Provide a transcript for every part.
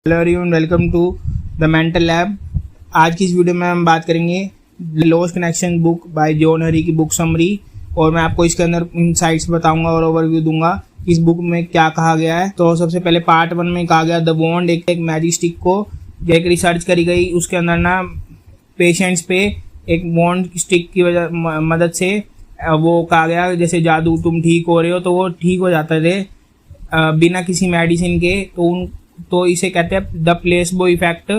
Hello everyone, welcome to the mental lab. आज की इस वीडियो में हम बात करेंगे lost connection book by John Hari की बुक समरी, और मैं आपको इसके अंदर इनसाइट्स बताऊंगा और ओवरव्यू दूंगा इस बुक में क्या कहा गया है। तो सबसे पहले पार्ट 1 में कहा गया द बॉन्ड, एक मैजिक स्टिक को एक रिसर्च करी गई, उसके अंदर ना पेशेंट्स पे एक बॉन्ड स्टिक की वजह मदद से वो कहा गया जैसे जादू, तुम ठीक हो रहे हो, तो वो ठीक हो जाते थे बिना किसी मेडिसिन के। तो इसे कहते हैं द प्लेसबो इफेक्ट,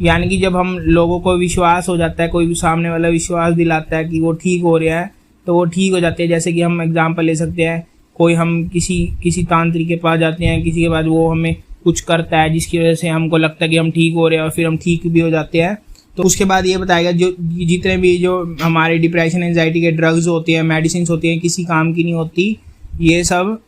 यानी कि जब हम लोगों को विश्वास हो जाता है, कोई भी सामने वाला विश्वास दिलाता है कि वो ठीक हो रहा है, तो वो ठीक हो जाते हैं। जैसे कि हम एग्जांपल ले सकते हैं, कोई हम किसी तांत्रिक के पास जाते हैं, किसी के बाद वो हमें कुछ करता है जिसकी वजह से हमको लगता है कि हम ठीक हो रहे हैं और फिर हम ठीक भी हो जाते हैं। तो उसके बाद ये बताएगा जो जितने भी जो हमारे डिप्रेशन एंजाइटी के ड्रग्स होते हैं, मेडिसिन होती हैं, किसी काम की नहीं होती। ये सब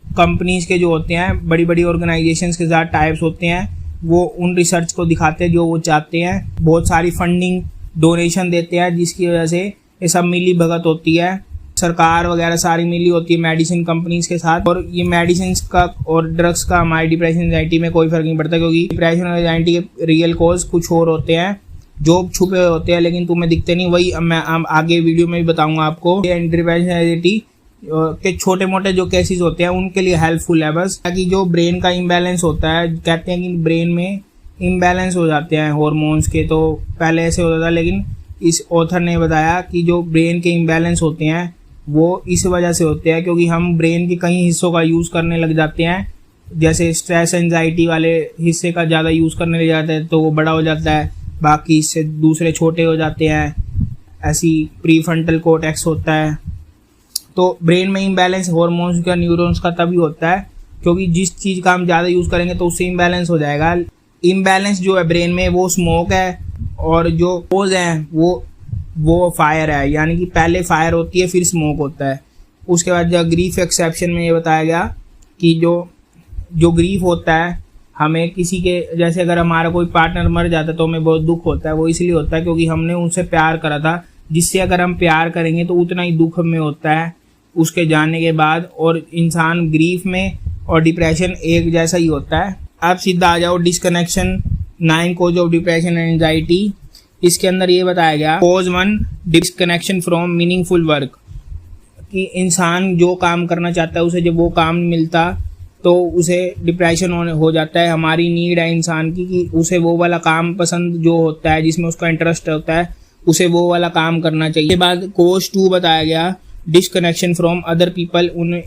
कंपनीज के जो होते हैं, बड़ी बड़ी ऑर्गेनाइजेशंस के साथ टाइप्स होते हैं, वो उन रिसर्च को दिखाते हैं जो वो चाहते हैं। बहुत सारी फंडिंग डोनेशन देते हैं, जिसकी वजह से ये सब मिली भगत होती है। सरकार वगैरह सारी मिली होती है मेडिसिन कंपनीज के साथ। और ये मेडिसिन का और ड्रग्स का हमारी डिप्रेशन एंजाइटी में कोई फर्क नहीं पड़ता, क्योंकि डिप्रेशन और एंजाइटी के रियल कॉज कुछ और होते हैं जो छुपे हुए होते हैं, लेकिन तुम्हें दिखते नहीं। वही मैं आगे वीडियो में भी बताऊंगा आपको। डिप्रेशन एंजाइटी के छोटे मोटे जो केसेस होते हैं उनके लिए हेल्पफुल है बस, ताकि जो ब्रेन का इम्बैलेंस होता है, कहते हैं कि ब्रेन में इम्बैलेंस हो जाते हैं हार्मोन्स के, तो पहले ऐसे होता था, लेकिन इस ऑथर ने बताया कि जो ब्रेन के इम्बैलेंस होते हैं वो इस वजह से होते हैं क्योंकि हम ब्रेन के कई हिस्सों का यूज़ करने लग जाते हैं। जैसे स्ट्रेस एंजाइटी वाले हिस्से का ज़्यादा यूज़ करने लग जाते हैं तो वो बड़ा हो जाता है, बाकी हिस्से दूसरे छोटे हो जाते हैं। ऐसी प्रीफ्रंटल कॉर्टेक्स होता है। तो ब्रेन में इम्बैलेंस हार्मोन्स का, न्यूरॉन्स का तभी होता है क्योंकि जिस चीज़ का हम ज़्यादा यूज़ करेंगे तो उससे इम्बैलेंस हो जाएगा। इम्बैलेंस जो है ब्रेन में वो स्मोक है, और जो कोज है वो फायर है, यानी कि पहले फायर होती है फिर स्मोक होता है। उसके बाद जब ग्रीफ एक्सेप्शन में ये बताया गया कि जो ग्रीफ होता है, हमें किसी के जैसे अगर हमारा कोई पार्टनर मर जाता है तो हमें बहुत दुख होता है। वो इसलिए होता है क्योंकि हमने उनसे प्यार करा था, जिससे अगर हम प्यार करेंगे तो उतना ही दुख हमें होता है उसके जाने के बाद। और इंसान ग्रीफ में और डिप्रेशन एक जैसा ही होता है। अब सीधा आ जाओ disconnection, 9 cause of depression and anxiety. इसके अंदर ये बताया गया cause 1 disconnection from meaningful work, कि इंसान जो काम करना चाहता है उसे जब वो काम नहीं मिलता तो उसे डिप्रेशन हो जाता है। हमारी नीड है इंसान की कि उसे वो वाला काम पसंद जो होता है, जिसमें उसका इंटरेस्ट होता है, उसे वो वाला काम करना चाहिए। इसके बाद कॉज 2 बताया गया डिस्कनेक्शन फ्रॉम अदर पीपल।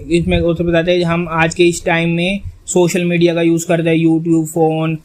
इसमें बताते हैं हम आज के इस टाइम में सोशल मीडिया का यूज़ करते हैं, यूट्यूब, फ़ोन,